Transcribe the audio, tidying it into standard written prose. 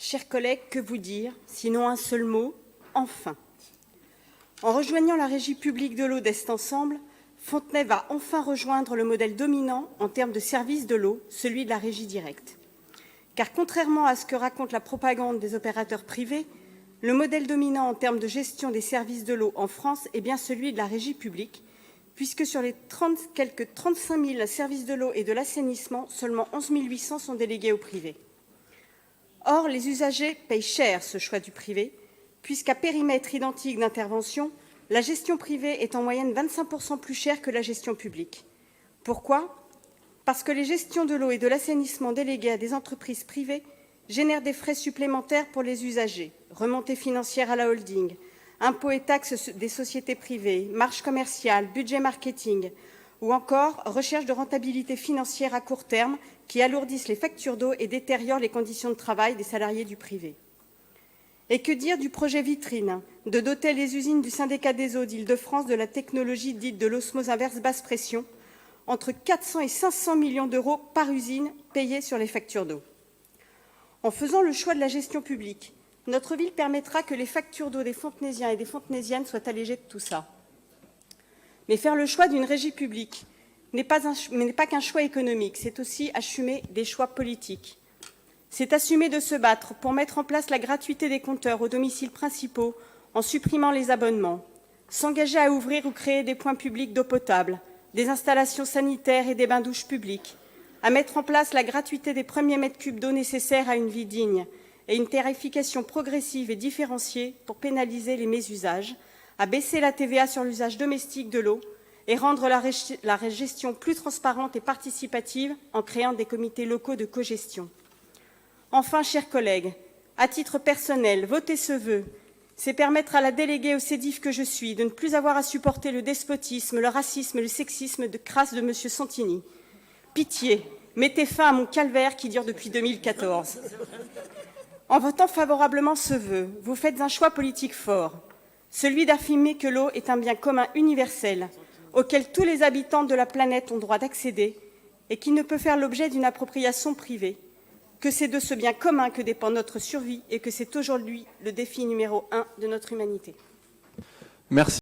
Chers collègues, que vous dire, sinon un seul mot, enfin. En rejoignant la régie publique de l'eau d'Est Ensemble, Fontenay va enfin rejoindre le modèle dominant en termes de service de l'eau, celui de la régie directe. Car contrairement à ce que raconte la propagande des opérateurs privés, le modèle dominant en termes de gestion des services de l'eau en France est bien celui de la régie publique, puisque sur les quelques 35 000 services de l'eau et de l'assainissement, seulement 11 800 sont délégués au privé. Or, les usagers payent cher ce choix du privé, puisqu'à périmètre identique d'intervention, la gestion privée est en moyenne 25% plus chère que la gestion publique. Pourquoi ? Parce que les gestions de l'eau et de l'assainissement déléguées à des entreprises privées génèrent des frais supplémentaires pour les usagers, remontées financières à la holding, impôts et taxes des sociétés privées, marge commerciale, budget marketing, ou encore recherche de rentabilité financière à court terme qui alourdissent les factures d'eau et détériorent les conditions de travail des salariés du privé. Et que dire du projet vitrine de doter les usines du syndicat des eaux d'Île-de-France de la technologie dite de l'osmose inverse basse pression, entre 400 et 500 millions d'euros par usine payés sur les factures d'eau. En faisant le choix de la gestion publique, notre ville permettra que les factures d'eau des Fontenaisiens et des Fontenaisiennes soient allégées de tout ça. Mais faire le choix d'une régie publique n'est pas qu'un choix économique, c'est aussi assumer des choix politiques. C'est assumer de se battre pour mettre en place la gratuité des compteurs aux domiciles principaux en supprimant les abonnements, s'engager à ouvrir ou créer des points publics d'eau potable, des installations sanitaires et des bains-douches publics, à mettre en place la gratuité des premiers mètres cubes d'eau nécessaires à une vie digne et une tarification progressive et différenciée pour pénaliser les mésusages, à baisser la TVA sur l'usage domestique de l'eau et rendre la gestion plus transparente et participative en créant des comités locaux de cogestion. Enfin, chers collègues, à titre personnel, voter ce vœu, c'est permettre à la déléguée au CEDIF que je suis de ne plus avoir à supporter le despotisme, le racisme et le sexisme de crasse de M. Santini. Pitié, mettez fin à mon calvaire qui dure depuis 2014. En votant favorablement ce vœu, vous faites un choix politique fort, celui d'affirmer que l'eau est un bien commun universel auquel tous les habitants de la planète ont droit d'accéder et qui ne peut faire l'objet d'une appropriation privée, que c'est de ce bien commun que dépend notre survie et que c'est aujourd'hui le défi numéro 1 de notre humanité. Merci.